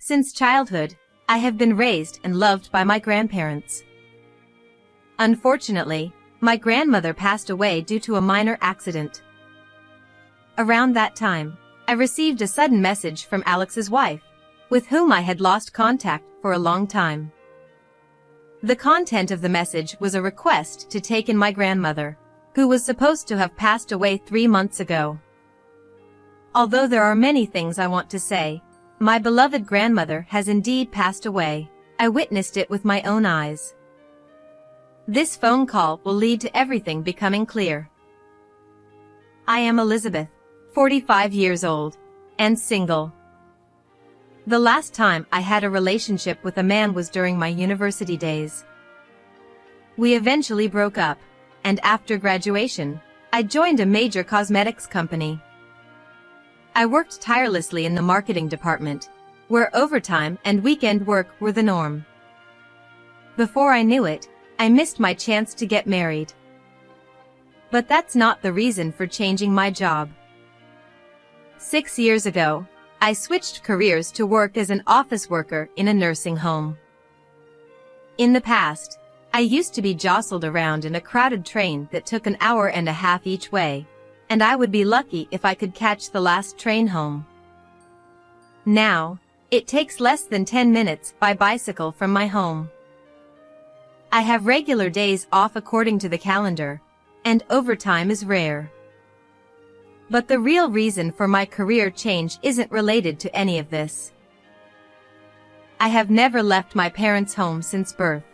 Since childhood, I have been raised and loved by my grandparents. Unfortunately, my grandmother passed away due to a minor accident. Around that time, I received a sudden message from Alex's wife, with whom I had lost contact for a long time. The content of the message was a request to take in my grandmother, who was supposed to have passed away 3 months ago. Although there are many things I want to say, my beloved grandmother has indeed passed away. I witnessed it with my own eyes. This phone call will lead to everything becoming clear. I am Elizabeth, 45 years old, and single. The last time I had a relationship with a man was during my university days. We eventually broke up, and after graduation, I joined a major cosmetics company. I worked tirelessly in the marketing department, where overtime and weekend work were the norm. Before I knew it, I missed my chance to get married. But that's not the reason for changing my job. 6 years ago, I switched careers to work as an office worker in a nursing home. In the past, I used to be jostled around in a crowded train that took an hour and a half each way, and I would be lucky if I could catch the last train home. Now, it takes less than 10 minutes by bicycle from my home. I have regular days off according to the calendar, and overtime is rare. But the real reason for my career change isn't related to any of this. I have never left my parents' home since birth.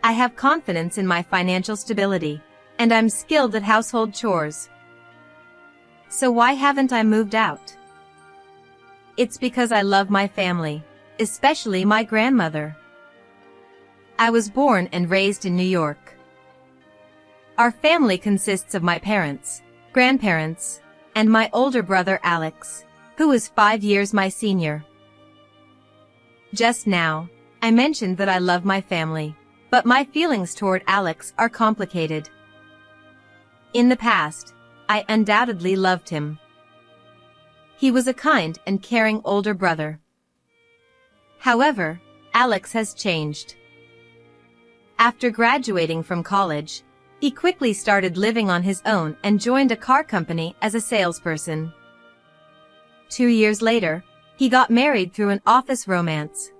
I have confidence in my financial stability, and I'm skilled at household chores. So why haven't I moved out? It's because I love my family, especially my grandmother. I was born and raised in New York. Our family consists of my parents, grandparents, and my older brother Alex, who is 5 years my senior. Just now, I mentioned that I love my family, but my feelings toward Alex are complicated. In the past, I undoubtedly loved him. He was a kind and caring older brother. However, Alex has changed. After graduating from college, he quickly started living on his own and joined a car company as a salesperson. 2 years later, he got married through an office romance.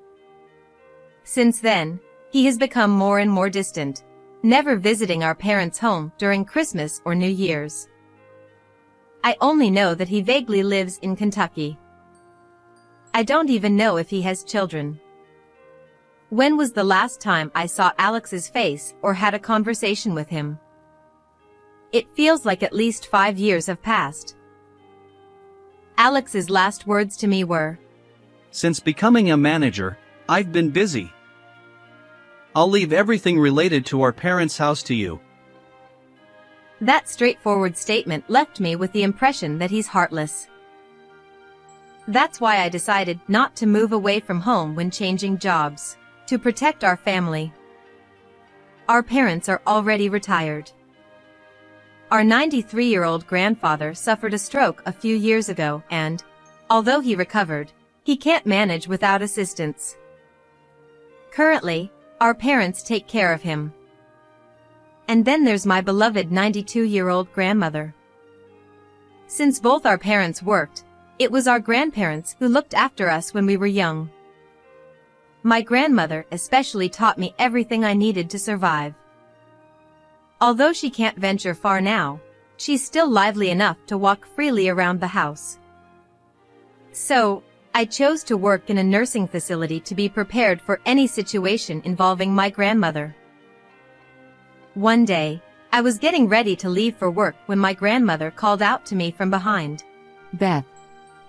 Since then, he has become more and more distant, never visiting our parents' home during Christmas or New Year's. I only know that he vaguely lives in Kentucky. I don't even know if he has children. When was the last time I saw Alex's face or had a conversation with him? It feels like at least 5 years have passed. Alex's last words to me were, "Since becoming a manager, I've been busy. I'll leave everything related to our parents' house to you." That straightforward statement left me with the impression that he's heartless. That's why I decided not to move away from home when changing jobs, to protect our family. Our parents are already retired. Our 93-year-old grandfather suffered a stroke a few years ago and, although he recovered, he can't manage without assistance. Currently, our parents take care of him. And then there's my beloved 92-year-old grandmother. Since both our parents worked, it was our grandparents who looked after us when we were young. My grandmother especially taught me everything I needed to survive. Although she can't venture far now, she's still lively enough to walk freely around the house. So, I chose to work in a nursing facility to be prepared for any situation involving my grandmother. One day, I was getting ready to leave for work when my grandmother called out to me from behind. "Beth,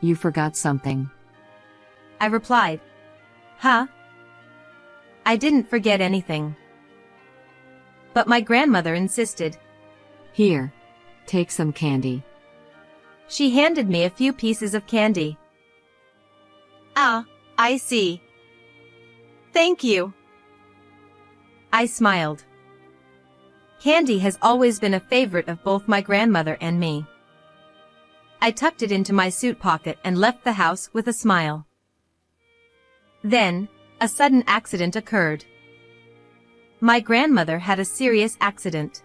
you forgot something." I replied, "Huh?" I didn't forget anything. But my grandmother insisted. "Here, take some candy." She handed me a few pieces of candy. "Ah, I see. Thank you." I smiled. Candy has always been a favorite of both my grandmother and me. I tucked it into my suit pocket and left the house with a smile. Then, a sudden accident occurred. My grandmother had a serious accident.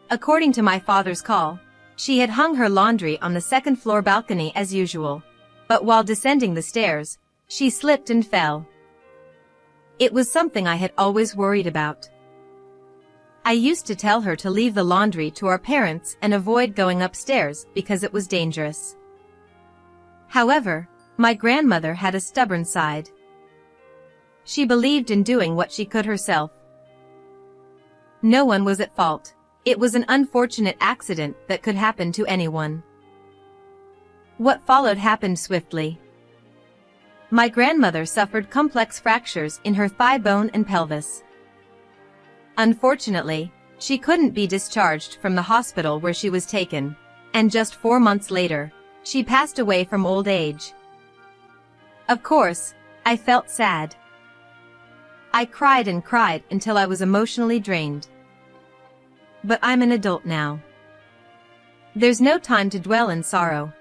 According to my father's call, she had hung her laundry on the second-floor balcony as usual, but while descending the stairs, she slipped and fell. It was something I had always worried about. I used to tell her to leave the laundry to our parents and avoid going upstairs because it was dangerous. However, my grandmother had a stubborn side. She believed in doing what she could herself. No one was at fault. It was an unfortunate accident that could happen to anyone. What followed happened swiftly. My grandmother suffered complex fractures in her thigh bone and pelvis. Unfortunately, she couldn't be discharged from the hospital where she was taken, and just 4 months later, she passed away from old age. Of course, I felt sad. I cried and cried until I was emotionally drained. But I'm an adult now. There's no time to dwell in sorrow.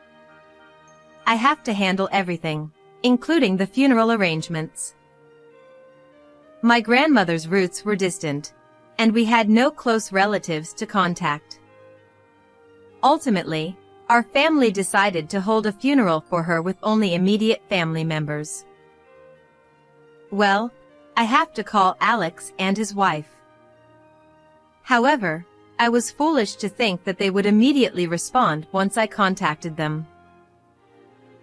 I have to handle everything, including the funeral arrangements. My grandmother's roots were distant, and we had no close relatives to contact. Ultimately, our family decided to hold a funeral for her with only immediate family members. Well, I have to call Alex and his wife. However, I was foolish to think that they would immediately respond once I contacted them.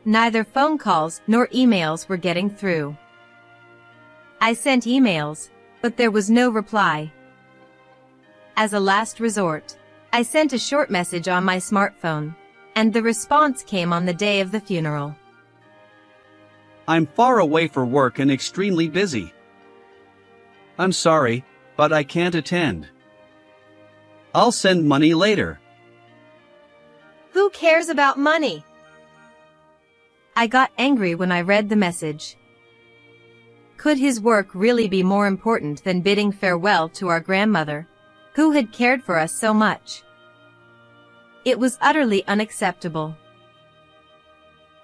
Neither phone calls nor emails were getting through. I sent emails, but there was no reply. As a last resort, I sent a short message on my smartphone, and the response came on the day of the funeral. I'm far away for work and extremely busy. I'm sorry, but I can't attend. I'll send money later. Who cares about money? I got angry when I read the message. Could his work really be more important than bidding farewell to our grandmother, who had cared for us so much? It was utterly unacceptable.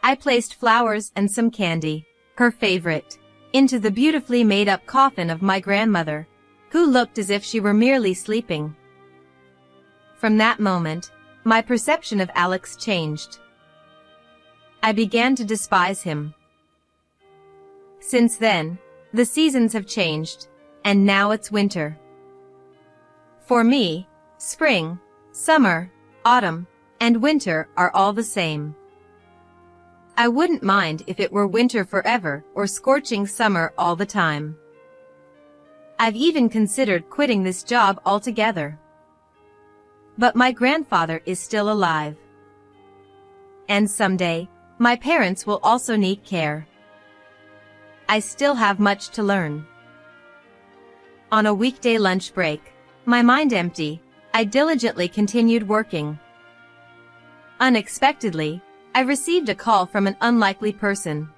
I placed flowers and some candy, her favorite, into the beautifully made-up coffin of my grandmother, who looked as if she were merely sleeping. From that moment, my perception of Alex changed. I began to despise him. Since then, the seasons have changed, and now it's winter. For me, spring, summer, autumn, and winter are all the same. I wouldn't mind if it were winter forever or scorching summer all the time. I've even considered quitting this job altogether. But my grandfather is still alive. And someday, my parents will also need care. I still have much to learn. On a weekday lunch break, my mind empty, I diligently continued working. Unexpectedly, I received a call from an unlikely person.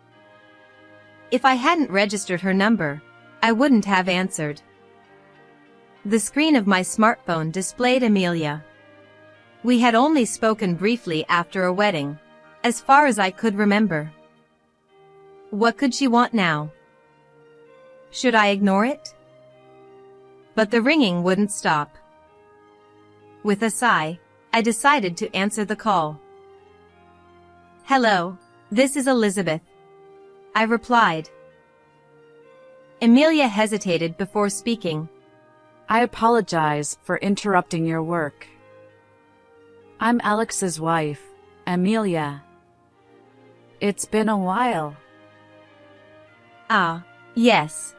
If I hadn't registered her number, I wouldn't have answered. The screen of my smartphone displayed Amelia. We had only spoken briefly after a wedding, as far as I could remember. What could she want now? Should I ignore it? But the ringing wouldn't stop. With a sigh, I decided to answer the call. Hello, this is Elizabeth, I replied. Amelia hesitated before speaking. I apologize for interrupting your work. I'm Alex's wife, Amelia. It's been a while. Ah, yes.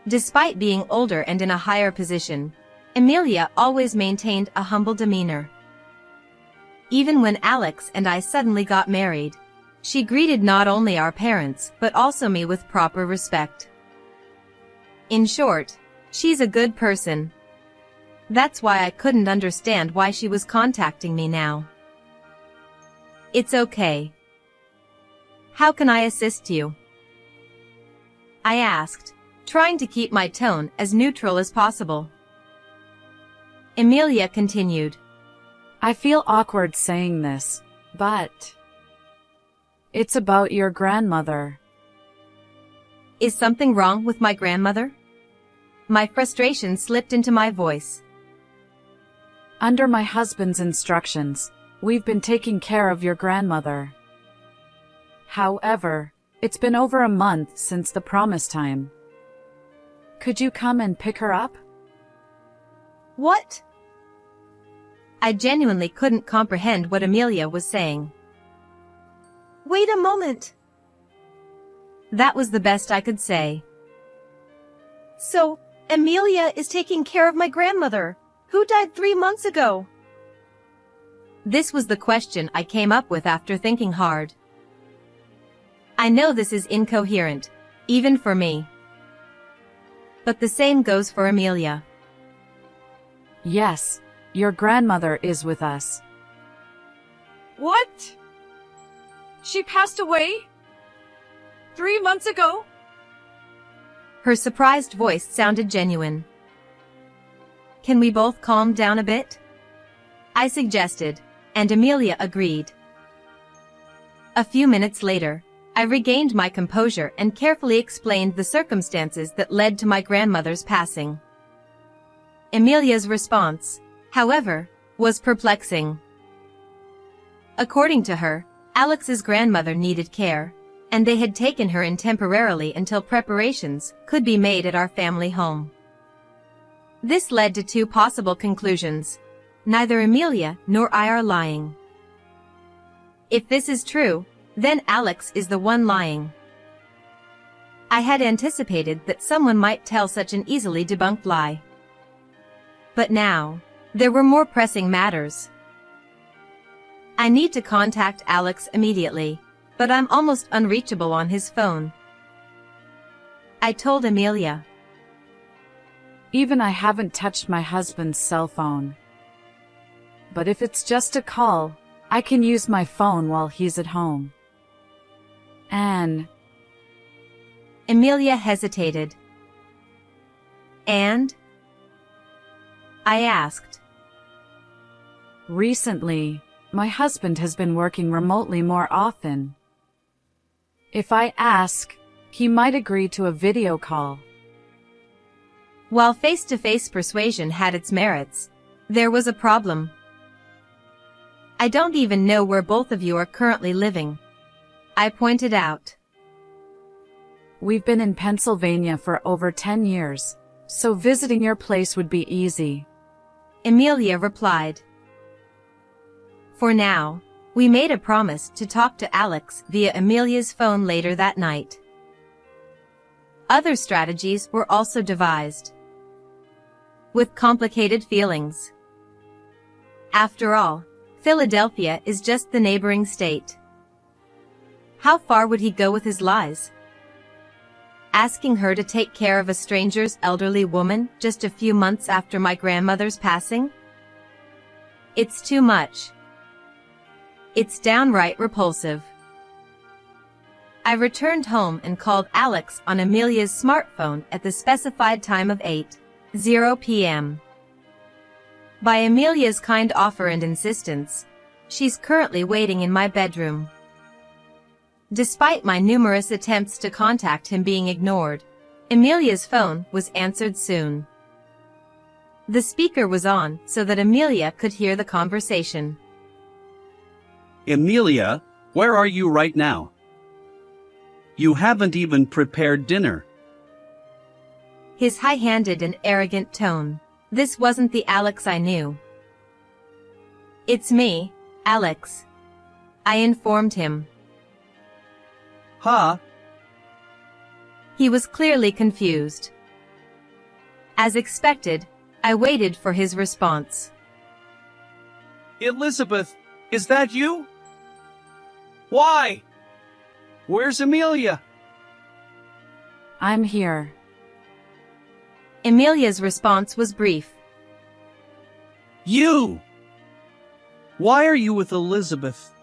Despite being older and in a higher position, Amelia always maintained a humble demeanor. Even when Alex and I suddenly got married, she greeted not only our parents but also me with proper respect. In short, she's a good person. That's why I couldn't understand why she was contacting me now. It's okay. How can I assist you? I asked, trying to keep my tone as neutral as possible. Amelia continued. I feel awkward saying this, but it's about your grandmother. Is something wrong with my grandmother? My frustration slipped into my voice. Under my husband's instructions, we've been taking care of your grandmother. However, it's been over a month since the promise time. Could you come and pick her up? What? I genuinely couldn't comprehend what Amelia was saying. Wait a moment. That was the best I could say. So, Amelia is taking care of my grandmother, who died 3 months ago. This was the question I came up with after thinking hard. I know this is incoherent, even for me. But the same goes for Amelia. Yes, your grandmother is with us. What? She passed away? 3 months ago? Her surprised voice sounded genuine. Can we both calm down a bit? I suggested, and Amelia agreed. A few minutes later, I regained my composure and carefully explained the circumstances that led to my grandmother's passing. Amelia's response, however, was perplexing. According to her, Alex's grandmother needed care, and they had taken her in temporarily until preparations could be made at our family home. This led to 2 possible conclusions. Neither Amelia nor I are lying. If this is true, then Alex is the one lying. I had anticipated that someone might tell such an easily debunked lie. But now, there were more pressing matters. I need to contact Alex immediately, but I'm almost unreachable on his phone. I told Amelia. Even I haven't touched my husband's cell phone. But if it's just a call, I can use my phone while he's at home. Anne. Amelia hesitated. And? I asked. Recently, my husband has been working remotely more often. If I ask, he might agree to a video call. While face-to-face persuasion had its merits, there was a problem. I don't even know where both of you are currently living, I pointed out. We've been in Pennsylvania for over 10 years, so visiting your place would be easy. Amelia replied. For now, we made a promise to talk to Alex via Amelia's phone later that night. Other strategies were also devised, with complicated feelings. After all, Philadelphia is just the neighboring state. How far would he go with his lies? Asking her to take care of a stranger's elderly woman just a few months after my grandmother's passing? It's too much. It's downright repulsive. I returned home and called Alex on Amelia's smartphone at the specified time of 8:00 p.m. By Amelia's kind offer and insistence, she's currently waiting in my bedroom. Despite my numerous attempts to contact him being ignored, Amelia's phone was answered soon. The speaker was on so that Amelia could hear the conversation. Amelia, where are you right now? You haven't even prepared dinner. His high-handed and arrogant tone. This wasn't the Alex I knew. It's me, Alex, I informed him. Huh? He was clearly confused. As expected, I waited for his response. Elizabeth, is that you? Why? Where's Amelia? I'm here. Amelia's response was brief. You! Why are you with Elizabeth?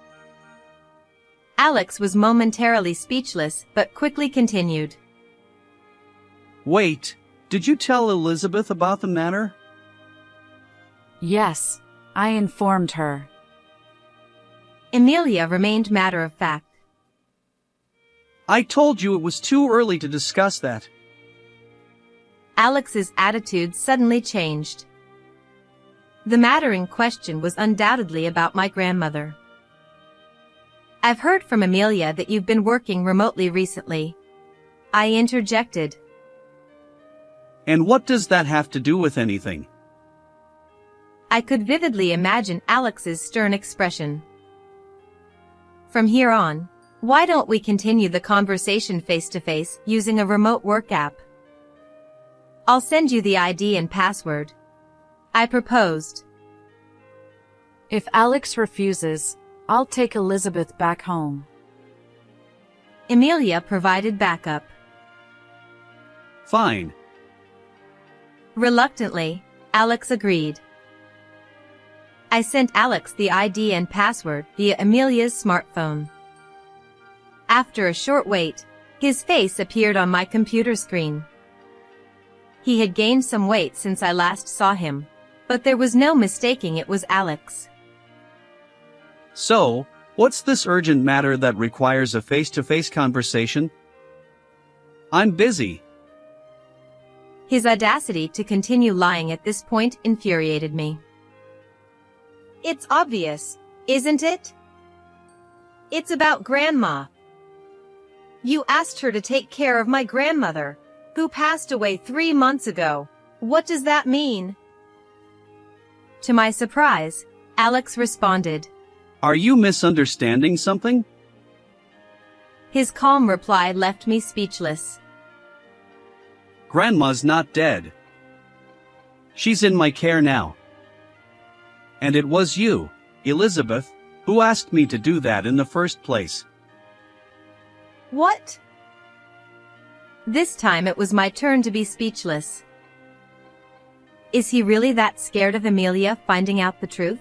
Alex was momentarily speechless but quickly continued. Wait, did you tell Elizabeth about the matter? Yes, I informed her. Amelia remained matter-of-fact. I told you it was too early to discuss that. Alex's attitude suddenly changed. The matter in question was undoubtedly about my grandmother. I've heard from Amelia that you've been working remotely recently. I interjected. And what does that have to do with anything? I could vividly imagine Alex's stern expression. From here on, why don't we continue the conversation face-to-face using a remote work app? I'll send you the ID and password. I proposed. If Alex refuses, I'll take Elizabeth back home. Amelia provided backup. Fine. Reluctantly, Alex agreed. I sent Alex the ID and password via Amelia's smartphone. After a short wait, his face appeared on my computer screen. He had gained some weight since I last saw him, but there was no mistaking it was Alex. So, what's this urgent matter that requires a face-to-face conversation? I'm busy. His audacity to continue lying at this point infuriated me. It's obvious, isn't it? It's about Grandma. You asked her to take care of my grandmother, who passed away 3 months ago. What does that mean? To my surprise, Alex responded. Are you misunderstanding something? His calm reply left me speechless. Grandma's not dead. She's in my care now. And it was you, Elizabeth, who asked me to do that in the first place. What? This time it was my turn to be speechless. Is he really that scared of Amelia finding out the truth?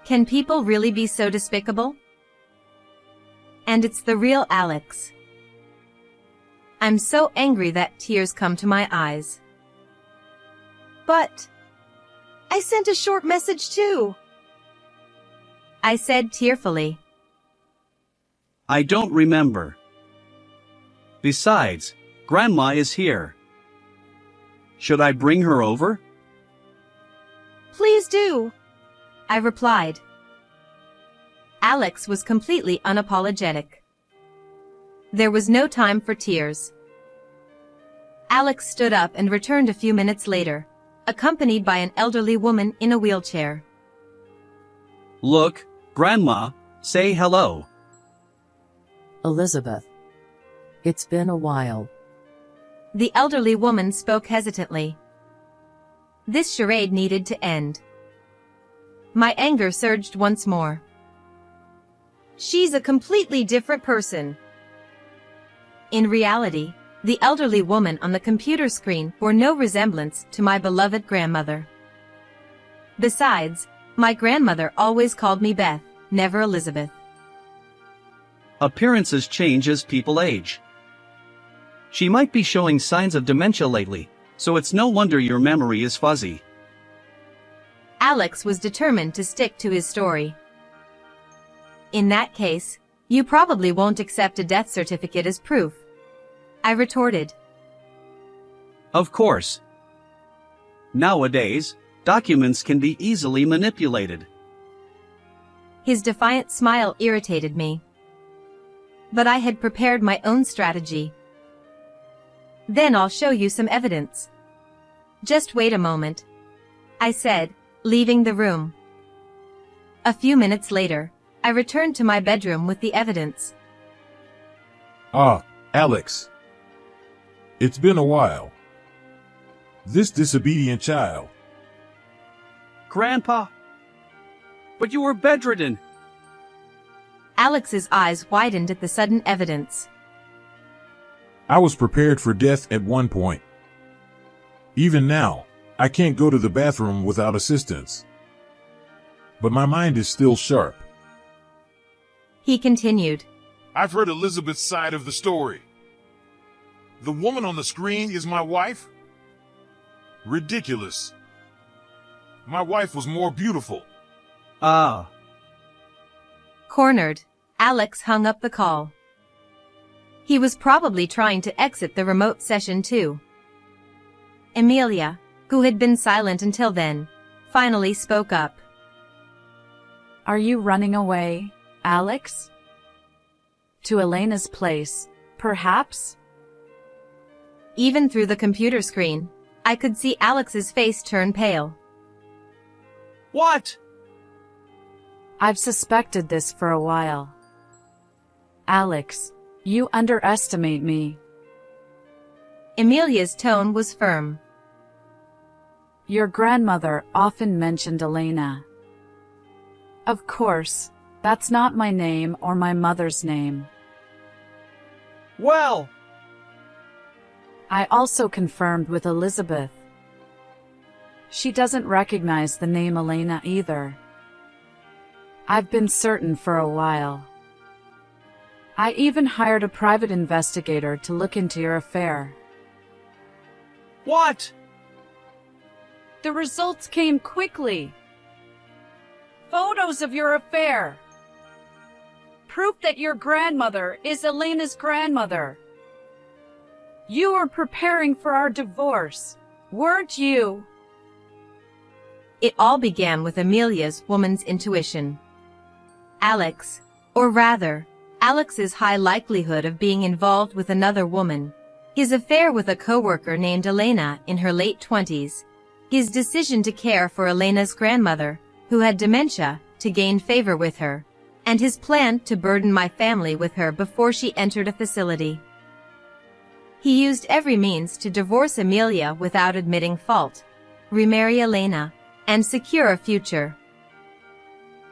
Can people really be so despicable? And it's the real Alex. I'm so angry that tears come to my eyes. But I sent a short message too, I said tearfully. I don't remember. Besides, Grandma is here. Should I bring her over? Please do, I replied. Alex was completely unapologetic. There was no time for tears. Alex stood up and returned a few minutes later, accompanied by an elderly woman in a wheelchair. Look, Grandma, say hello. Elizabeth. It's been a while. The elderly woman spoke hesitantly. This charade needed to end. My anger surged once more. She's a completely different person. In reality, the elderly woman on the computer screen bore no resemblance to my beloved grandmother. Besides, my grandmother always called me Beth, never Elizabeth. Appearances change as people age. She might be showing signs of dementia lately, so it's no wonder your memory is fuzzy. Alex was determined to stick to his story. In that case, you probably won't accept a death certificate as proof, I retorted. Of course. Nowadays, documents can be easily manipulated. His defiant smile irritated me. But I had prepared my own strategy. Then I'll show you some evidence. Just wait a moment, I said, leaving the room. A few minutes later, I returned to my bedroom with the evidence. Ah, Alex. It's been a while. This disobedient child. Grandpa! But you were bedridden! Alex's eyes widened at the sudden evidence. I was prepared for death at one point. Even now, I can't go to the bathroom without assistance. But my mind is still sharp. He continued. I've heard Elizabeth's side of the story. The woman on the screen is my wife? Ridiculous. My wife was more beautiful. Ah. Cornered, Alex hung up the call. He was probably trying to exit the remote session too. Amelia, who had been silent until then, finally spoke up. Are you running away, Alex? To Elena's place, perhaps? Even through the computer screen, I could see Alex's face turn pale. What? I've suspected this for a while. Alex, you underestimate me. Amelia's tone was firm. Your grandmother often mentioned Elena. Of course, that's not my name or my mother's name. Well, I also confirmed with Elizabeth. She doesn't recognize the name Elena either. I've been certain for a while. I even hired a private investigator to look into your affair. what? The results came quickly. Photos of your affair. Proof that your grandmother is Elena's grandmother. You were preparing for our divorce, weren't you? It all began with Amelia's woman's intuition. Alex, or rather, Alex's high likelihood of being involved with another woman, his affair with a coworker named Elena in her late 20s, his decision to care for Elena's grandmother, who had dementia, to gain favor with her, and his plan to burden my family with her before she entered a facility. He used every means to divorce Amelia without admitting fault, remarry Elena, and secure a future.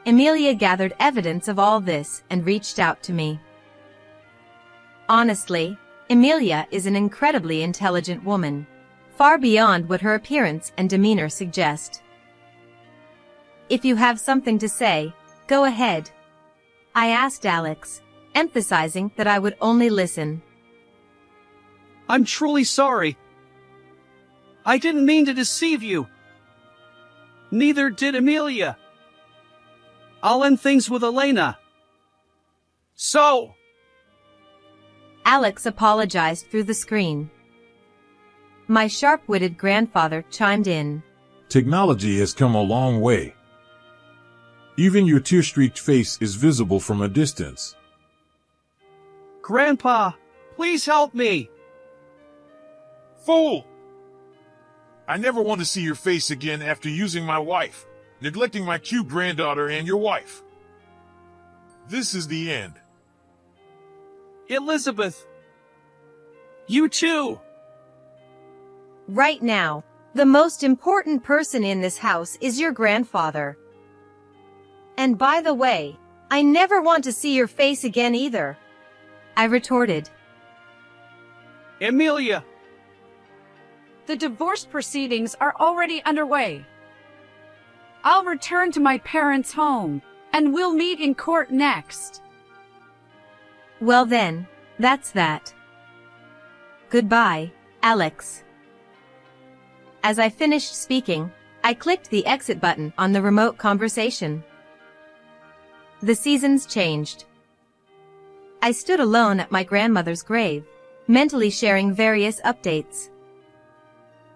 Amelia gathered evidence of all this and reached out to me. Honestly, Amelia is an incredibly intelligent woman, far beyond what her appearance and demeanor suggest. If you have something to say, go ahead, I asked Alex, emphasizing that I would only listen. I'm truly sorry. I didn't mean to deceive you. Neither did Amelia. I'll end things with Elena. So, Alex apologized through the screen. My sharp-witted grandfather chimed in. Technology has come a long way. Even your tear-streaked face is visible from a distance. Grandpa, please help me. Fool! I never want to see your face again after using my wife, neglecting my cute granddaughter and your wife. This is the end. Elizabeth. You too. Right now, the most important person in this house is your grandfather. And by the way, I never want to see your face again either, I retorted. Amelia. The divorce proceedings are already underway. I'll return to my parents' home, and we'll meet in court next. Well then, that's that. Goodbye, Alex. As I finished speaking, I clicked the exit button on the remote conversation. The seasons changed. I stood alone at my grandmother's grave, mentally sharing various updates.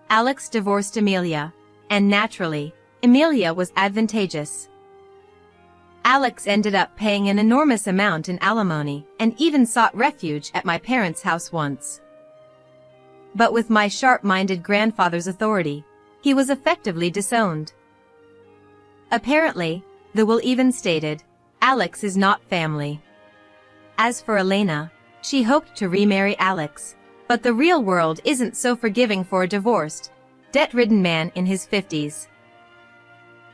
Alex divorced Amelia, and naturally, Amelia was advantageous. Alex ended up paying an enormous amount in alimony and even sought refuge at my parents' house once. But with my sharp-minded grandfather's authority, he was effectively disowned. Apparently, the will even stated, Alex is not family. As for Elena, she hoped to remarry Alex, but the real world isn't so forgiving for a divorced, debt-ridden man in his 50s.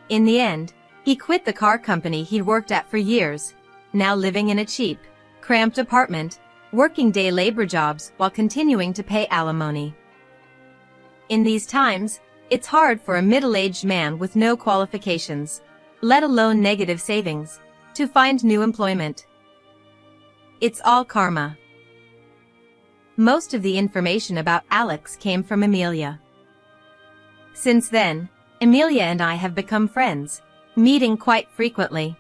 In the end, he quit the car company he'd worked at for years, now living in a cheap, cramped apartment, working day labor jobs while continuing to pay alimony. In these times, it's hard for a middle-aged man with no qualifications, let alone negative savings, to find new employment. It's all karma. Most of the information about Alex came from Amelia. Since then, Amelia and I have become friends, meeting quite frequently.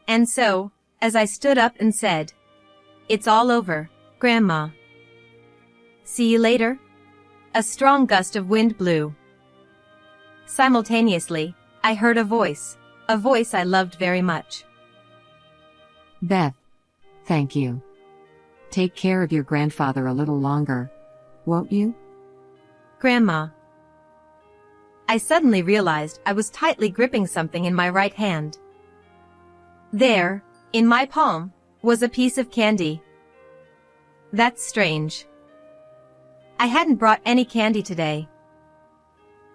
And so, as I stood up and said, It's all over, Grandma. See you later? A strong gust of wind blew. Simultaneously, I heard a voice I loved very much. Beth. Thank you. Take care of your grandfather a little longer, won't you? Grandma. I suddenly realized I was tightly gripping something in my right hand. There, in my palm, was a piece of candy. That's strange. I hadn't brought any candy today.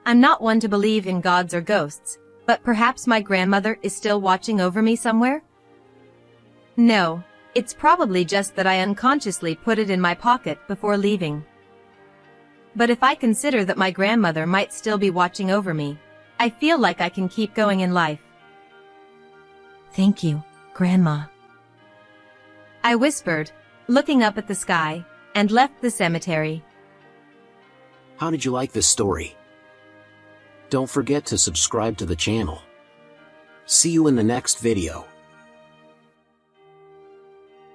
I'm not one to believe in gods or ghosts, but perhaps my grandmother is still watching over me somewhere? No, it's probably just that I unconsciously put it in my pocket before leaving. But if I consider that my grandmother might still be watching over me, I feel like I can keep going in life. Thank you, Grandma. I whispered, looking up at the sky, and left the cemetery. How did you like this story? Don't forget to subscribe to the channel. See you in the next video.